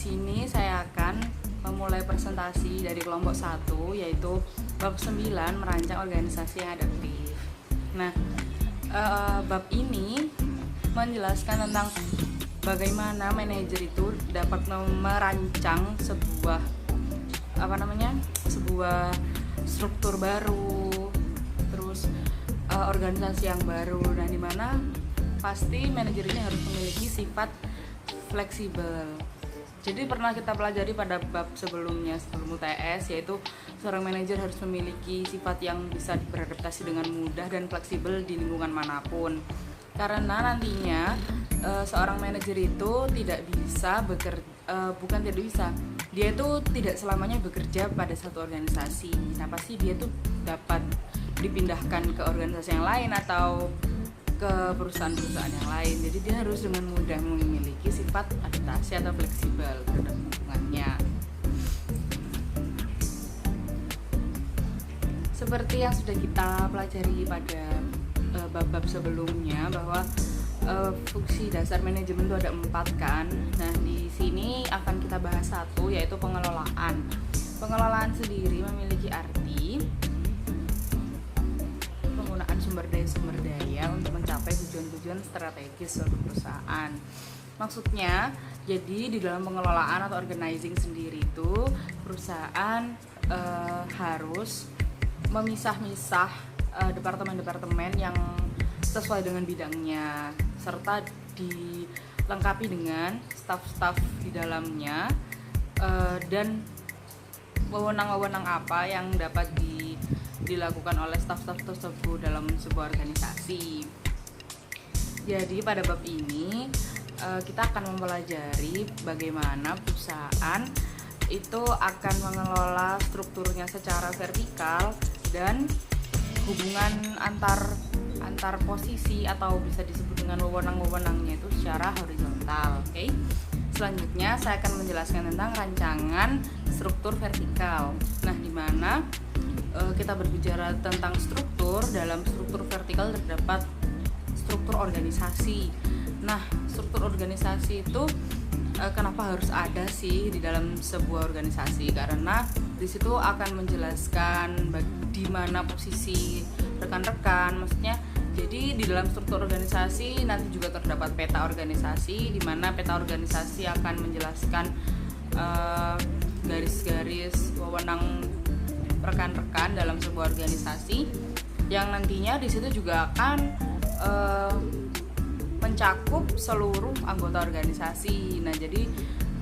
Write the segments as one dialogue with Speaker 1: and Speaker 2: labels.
Speaker 1: sini saya akan memulai presentasi dari kelompok 1, yaitu bab 9 merancang organisasi yang adaptif. Nah, bab ini menjelaskan tentang bagaimana manajer itu dapat merancang sebuah sebuah struktur baru, terus organisasi yang baru, dan dimana pasti manajer ini harus memiliki sifat fleksibel. Jadi pernah kita pelajari pada bab sebelumnya, sebelum UTS, yaitu seorang manajer harus memiliki sifat yang bisa beradaptasi dengan mudah dan fleksibel di lingkungan manapun. Karena nantinya seorang manajer itu tidak bisa dia itu tidak selamanya bekerja pada satu organisasi. Nah, pasti dia tuh dapat dipindahkan ke organisasi yang lain atau ke perusahaan-perusahaan yang lain. Jadi dia harus dengan mudah memiliki sifat adaptasi atau fleksibel terhadap lingkungannya. Seperti yang sudah kita pelajari pada bab-bab sebelumnya, bahwa fungsi dasar manajemen itu ada 4 kan. Nah, di sini akan kita bahas 1, yaitu pengelolaan. Pengelolaan sendiri memiliki arti penggunaan sumber daya untuk mencapai tujuan-tujuan strategis suatu perusahaan. Maksudnya, jadi di dalam pengelolaan atau organizing sendiri itu perusahaan harus memisah-misah departemen-departemen yang sesuai dengan bidangnya, serta dilengkapi dengan staf-staf di dalamnya, dan wewenang-wewenang apa yang dapat dilakukan oleh staf-staf tersebut dalam sebuah organisasi. Jadi pada bab ini kita akan mempelajari bagaimana perusahaan itu akan mengelola strukturnya secara vertikal dan hubungan antar posisi atau bisa disebut dengan wewenang-wewenangnya itu secara horizontal. Oke. Selanjutnya saya akan menjelaskan tentang rancangan struktur vertikal. Nah, di mana kita berbicara tentang struktur, dalam struktur vertikal terdapat struktur organisasi. Nah, struktur organisasi itu kenapa harus ada sih di dalam sebuah organisasi? Karena di situ akan menjelaskan di mana posisi rekan-rekan, maksudnya jadi di dalam struktur organisasi nanti juga terdapat peta organisasi, di mana peta organisasi akan menjelaskan garis-garis wewenang rekan-rekan dalam sebuah organisasi, yang nantinya di situ juga akan mencakup seluruh anggota organisasi. Nah, jadi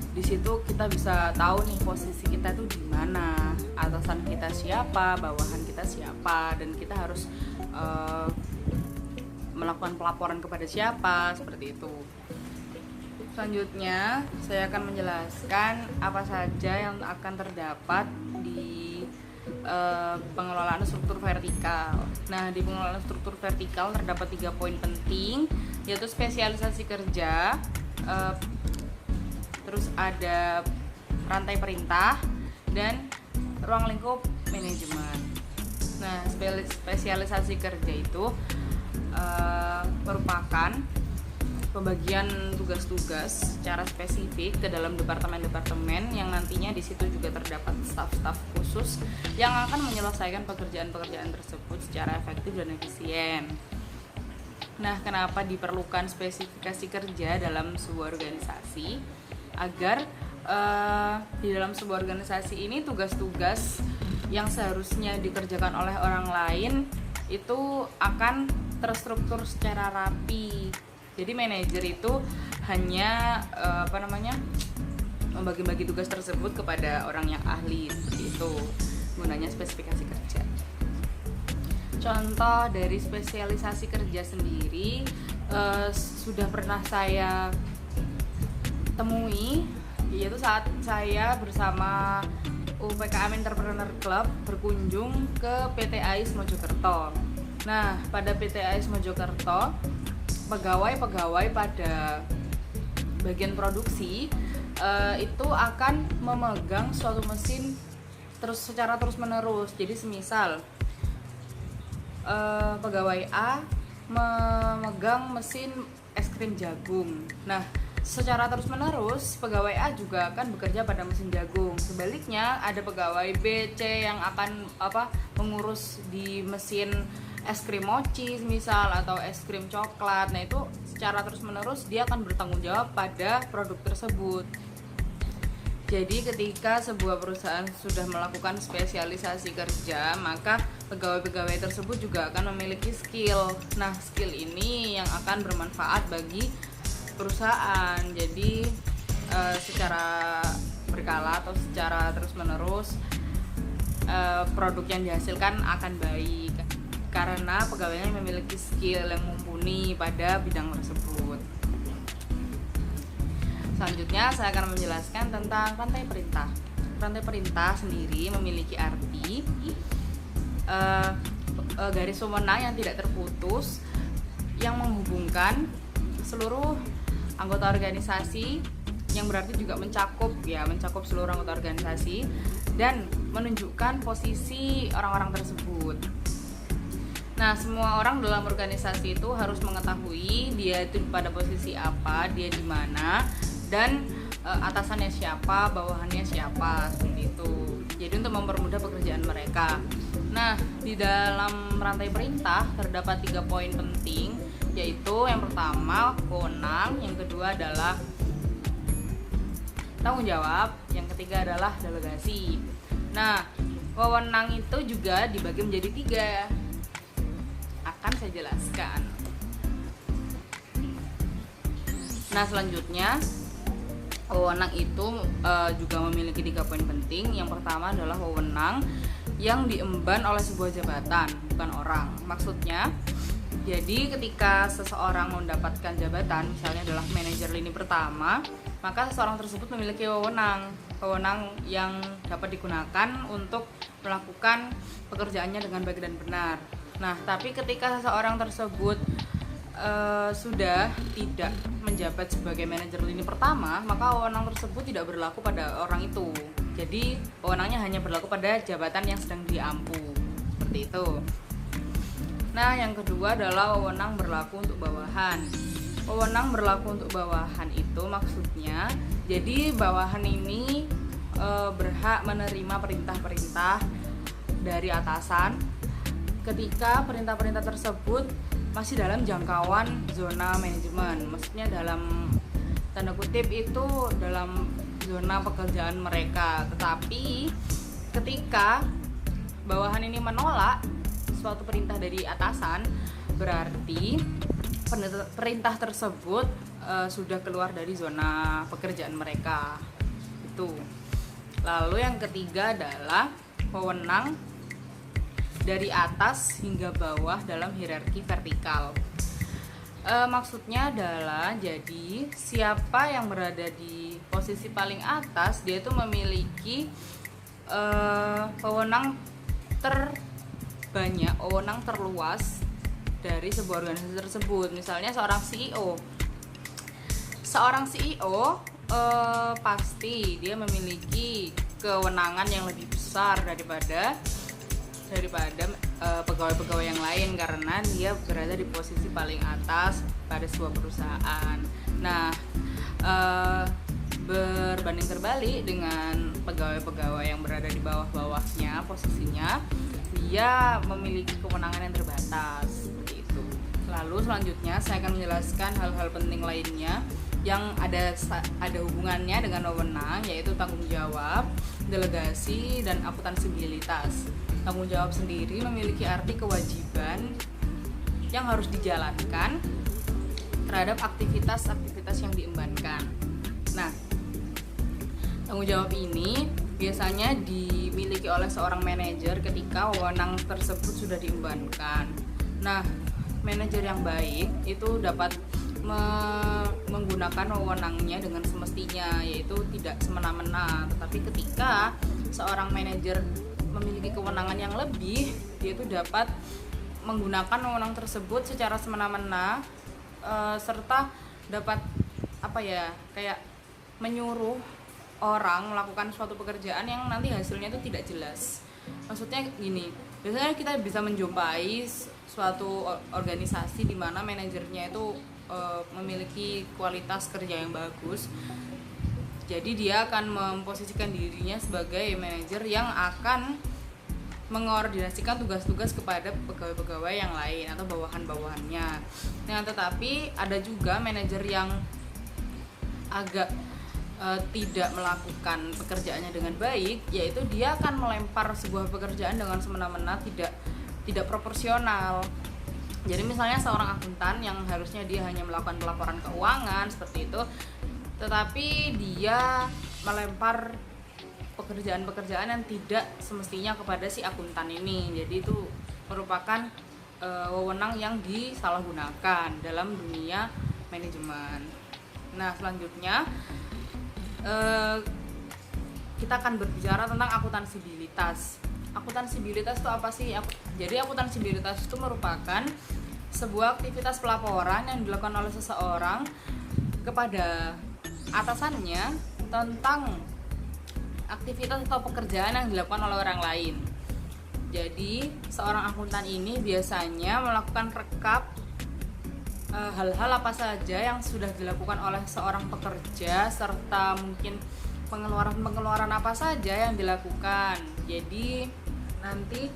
Speaker 1: di situ kita bisa tahu nih posisi kita tuh di mana, atasan kita siapa, bawahan kita siapa, dan kita harus melakukan pelaporan kepada siapa, seperti itu. Selanjutnya saya akan menjelaskan apa saja yang akan terdapat di pengelolaan struktur vertikal. Nah, di pengelolaan struktur vertikal terdapat 3 poin penting, yaitu spesialisasi kerja, terus ada rantai perintah, dan ruang lingkup manajemen. Nah, spesialisasi kerja itu merupakan pembagian tugas-tugas secara spesifik ke dalam departemen-departemen, yang nantinya di situ juga terdapat staf-staf khusus yang akan menyelesaikan pekerjaan-pekerjaan tersebut secara efektif dan efisien. Nah, kenapa diperlukan spesifikasi kerja dalam sebuah organisasi? Agar di dalam sebuah organisasi ini tugas-tugas yang seharusnya dikerjakan oleh orang lain itu akan terstruktur secara rapi. Jadi manajer itu hanya membagi-bagi tugas tersebut kepada orang yang ahli, seperti itu gunanya spesifikasi kerja. Contoh dari spesialisasi kerja sendiri sudah pernah saya temui, yaitu saat saya bersama UPKM Entrepreneur Club berkunjung ke PT AIS Mojokerto. Nah, pada PT AIS Mojokerto, pegawai-pegawai pada bagian produksi itu akan memegang suatu mesin secara terus-menerus. Jadi semisal pegawai A memegang mesin es krim jagung. Nah, secara terus-menerus pegawai A juga akan bekerja pada mesin jagung. Sebaliknya ada pegawai B, C yang akan mengurus di mesin es krim mochi misal atau es krim coklat. Nah, itu secara terus-menerus dia akan bertanggung jawab pada produk tersebut. Jadi ketika sebuah perusahaan sudah melakukan spesialisasi kerja, maka pegawai-pegawai tersebut juga akan memiliki skill. Nah, skill ini yang akan bermanfaat bagi perusahaan. Jadi secara berkala atau secara terus-menerus produk yang dihasilkan akan baik karena pegawainya memiliki skill yang mumpuni pada bidang tersebut. Selanjutnya saya akan menjelaskan tentang rantai perintah. Rantai perintah sendiri memiliki arti garis wewenang yang tidak terputus yang menghubungkan seluruh anggota organisasi, yang berarti juga mencakup seluruh anggota organisasi dan menunjukkan posisi orang-orang tersebut. Nah, semua orang dalam organisasi itu harus mengetahui dia itu pada posisi apa, dia di mana, dan atasannya siapa, bawahannya siapa, seperti itu. Jadi untuk mempermudah pekerjaan mereka. Nah, di dalam rantai perintah terdapat 3 poin penting, yaitu yang pertama wewenang, yang kedua adalah tanggung jawab, yang ketiga adalah delegasi. Nah, wewenang itu juga dibagi menjadi 3. Akan saya jelaskan. Nah, selanjutnya wewenang itu juga memiliki 3 poin penting. Yang pertama adalah wewenang yang diemban oleh sebuah jabatan, bukan orang. Maksudnya, jadi ketika seseorang mendapatkan jabatan, misalnya adalah manajer lini pertama, maka seseorang tersebut memiliki wewenang yang dapat digunakan untuk melakukan pekerjaannya dengan baik dan benar. Nah, tapi ketika seseorang tersebut sudah tidak menjabat sebagai manajer lini pertama, maka wewenang tersebut tidak berlaku pada orang itu. Jadi wewenangnya hanya berlaku pada jabatan yang sedang diampu, seperti itu. Nah, yang kedua adalah wewenang berlaku untuk bawahan. Wewenang berlaku untuk bawahan itu maksudnya, jadi bawahan ini berhak menerima perintah-perintah dari atasan ketika perintah-perintah tersebut masih dalam jangkauan zona manajemen. Maksudnya dalam tanda kutip itu dalam zona pekerjaan mereka. Tetapi ketika bawahan ini menolak suatu perintah dari atasan, berarti perintah tersebut sudah keluar dari zona pekerjaan mereka. Itu. Lalu yang ketiga adalah wewenang dari atas hingga bawah dalam hierarki vertikal. Maksudnya adalah jadi siapa yang berada di posisi paling atas, dia itu memiliki wewenang terbanyak, wewenang terluas dari sebuah organisasi tersebut. Misalnya seorang CEO pasti dia memiliki kewenangan yang lebih besar daripada pegawai-pegawai yang lain karena dia berada di posisi paling atas pada sebuah perusahaan. Nah, berbanding terbalik dengan pegawai-pegawai yang berada di bawah-bawahnya posisinya, dia memiliki kewenangan yang terbatas, seperti itu. Lalu selanjutnya saya akan menjelaskan hal-hal penting lainnya yang ada hubungannya dengan wewenang, yaitu tanggung jawab, delegasi, dan akuntabilitas. Tanggung jawab sendiri memiliki arti kewajiban yang harus dijalankan terhadap aktivitas-aktivitas yang diembankan. Nah, tanggung jawab ini biasanya dimiliki oleh seorang manajer ketika wewenang tersebut sudah diembankan. Nah, manajer yang baik itu dapat menggunakan wewenangnya dengan semestinya, yaitu tidak semena-mena. Tetapi ketika seorang manajer memiliki kewenangan yang lebih, dia itu dapat menggunakan wewenang tersebut secara semena-mena, serta dapat kayak menyuruh orang melakukan suatu pekerjaan yang nanti hasilnya itu tidak jelas. Maksudnya gini, biasanya kita bisa menjumpai suatu organisasi di mana manajernya itu memiliki kualitas kerja yang bagus. Jadi dia akan memposisikan dirinya sebagai manajer yang akan mengordinasikan tugas-tugas kepada pegawai-pegawai yang lain atau bawahan-bawahannya. Nah, tetapi ada juga manajer yang agak tidak melakukan pekerjaannya dengan baik, yaitu dia akan melempar sebuah pekerjaan dengan semena-mena, tidak proporsional. Jadi misalnya seorang akuntan yang harusnya dia hanya melakukan pelaporan keuangan seperti itu, tetapi dia melempar pekerjaan-pekerjaan yang tidak semestinya kepada si akuntan ini. Jadi itu merupakan wewenang yang disalahgunakan dalam dunia manajemen. Nah, selanjutnya kita akan berbicara tentang akuntansibilitas. Akuntansibilitas itu apa sih? Jadi akuntansibilitas itu merupakan sebuah aktivitas pelaporan yang dilakukan oleh seseorang kepada atasannya tentang aktivitas atau pekerjaan yang dilakukan oleh orang lain. Jadi seorang akuntan ini biasanya melakukan rekap hal-hal apa saja yang sudah dilakukan oleh seorang pekerja, serta mungkin pengeluaran apa saja yang dilakukan. Jadi nanti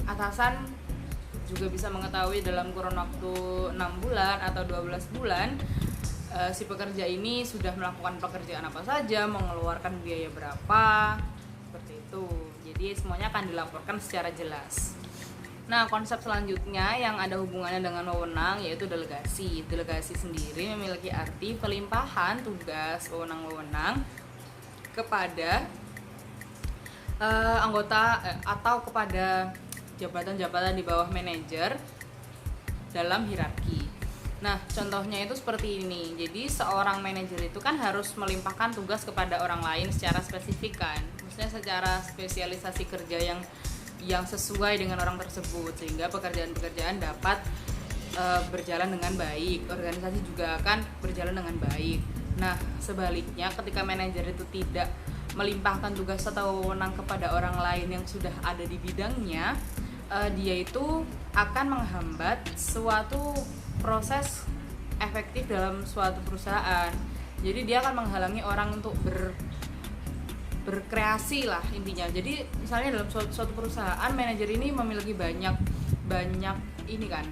Speaker 1: atasan juga bisa mengetahui dalam kurun waktu 6 bulan atau 12 bulan si pekerja ini sudah melakukan pekerjaan apa saja, mengeluarkan biaya berapa, seperti itu. Jadi semuanya akan dilaporkan secara jelas. Nah, konsep selanjutnya yang ada hubungannya dengan wewenang yaitu delegasi. Delegasi sendiri memiliki arti pelimpahan tugas wewenang-wewenang kepada anggota atau kepada jabatan-jabatan di bawah manajer dalam hierarki. Nah, contohnya itu seperti ini. Jadi seorang manajer itu kan harus melimpahkan tugas kepada orang lain secara spesifik kan. Maksudnya secara spesialisasi kerja yang sesuai dengan orang tersebut, sehingga pekerjaan-pekerjaan dapat berjalan dengan baik. Organisasi juga akan berjalan dengan baik. Nah, sebaliknya ketika manajer itu tidak melimpahkan tugas atau wewenang kepada orang lain yang sudah ada di bidangnya, dia itu akan menghambat suatu proses efektif dalam suatu perusahaan. Jadi dia akan menghalangi orang untuk berkreasi lah intinya. Jadi misalnya dalam suatu perusahaan, manajer ini memiliki banyak ini kan,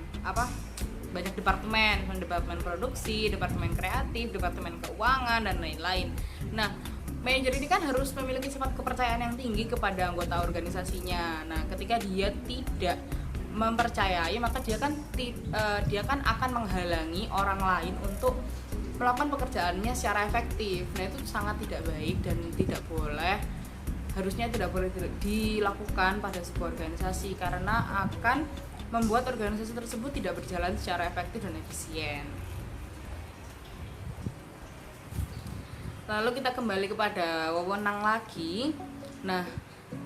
Speaker 1: banyak departemen, departemen produksi, departemen kreatif, departemen keuangan, dan lain-lain. Nah, manajer ini kan harus memiliki sifat kepercayaan yang tinggi kepada anggota organisasinya. Nah, ketika dia tidak mempercayai, maka dia kan akan menghalangi orang lain untuk melakukan pekerjaannya secara efektif. Nah, itu sangat tidak baik dan harusnya tidak boleh dilakukan pada sebuah organisasi, karena akan membuat organisasi tersebut tidak berjalan secara efektif dan efisien. Lalu kita kembali kepada wewenang lagi. Nah,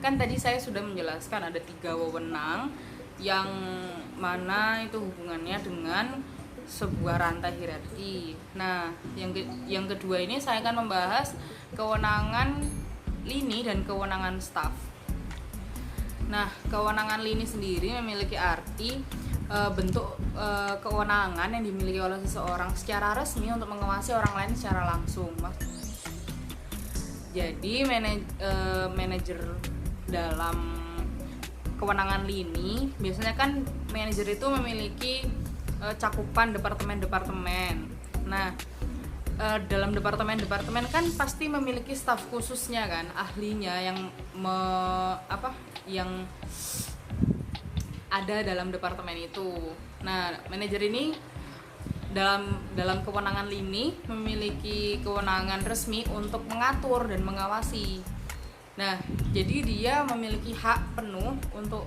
Speaker 1: kan tadi saya sudah menjelaskan ada 3 wewenang yang mana itu hubungannya dengan sebuah rantai hierarki. Nah, yang kedua ini saya akan membahas kewenangan lini dan kewenangan staf. Nah, kewenangan lini sendiri memiliki arti bentuk kewenangan yang dimiliki oleh seseorang secara resmi untuk mengawasi orang lain secara langsung. Jadi manajer dalam kewenangan lini biasanya kan manajer itu memiliki cakupan departemen-departemen. Nah, dalam departemen-departemen kan pasti memiliki staf khususnya kan, ahlinya yang ada dalam departemen itu. Nah, manajer ini dalam kewenangan lini memiliki kewenangan resmi untuk mengatur dan mengawasi. Nah, jadi dia memiliki hak penuh untuk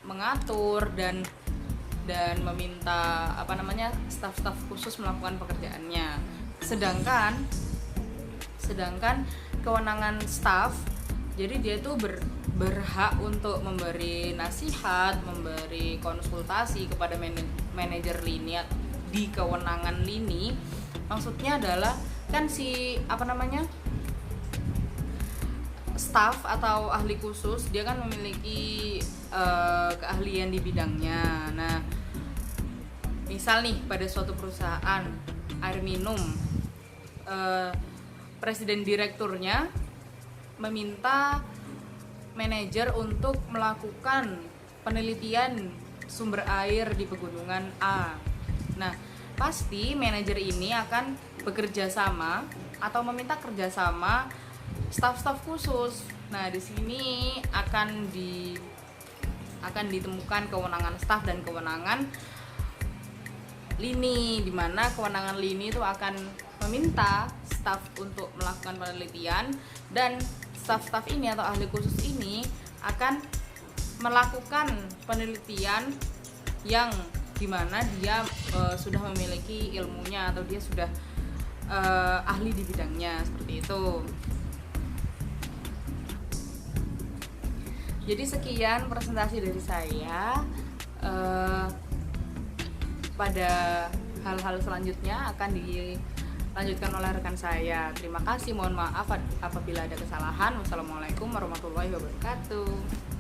Speaker 1: mengatur dan meminta staf-staf khusus melakukan pekerjaannya. Sedangkan kewenangan staf, jadi dia itu berhak untuk memberi nasihat, memberi konsultasi kepada manajer lini di kewenangan lini. Maksudnya adalah kan staf atau ahli khusus dia kan memiliki keahlian di bidangnya. Nah, Misal nih pada suatu perusahaan air minum, presiden direkturnya meminta manajer untuk melakukan penelitian sumber air di pegunungan A. Nah, pasti manajer ini akan bekerja sama atau meminta kerjasama staf-staf khusus. Nah, di sini akan ditemukan kewenangan staf dan kewenangan lini, di mana kewenangan lini itu akan meminta staf untuk melakukan penelitian, dan staf-staf ini atau ahli khusus ini akan melakukan penelitian yang dimana dia sudah memiliki ilmunya atau dia sudah ahli di bidangnya, seperti itu. Jadi sekian presentasi dari saya. Pada hal-hal selanjutnya akan dilanjutkan oleh rekan saya. Terima kasih, mohon maaf apabila ada kesalahan. Wassalamualaikum warahmatullahi wabarakatuh.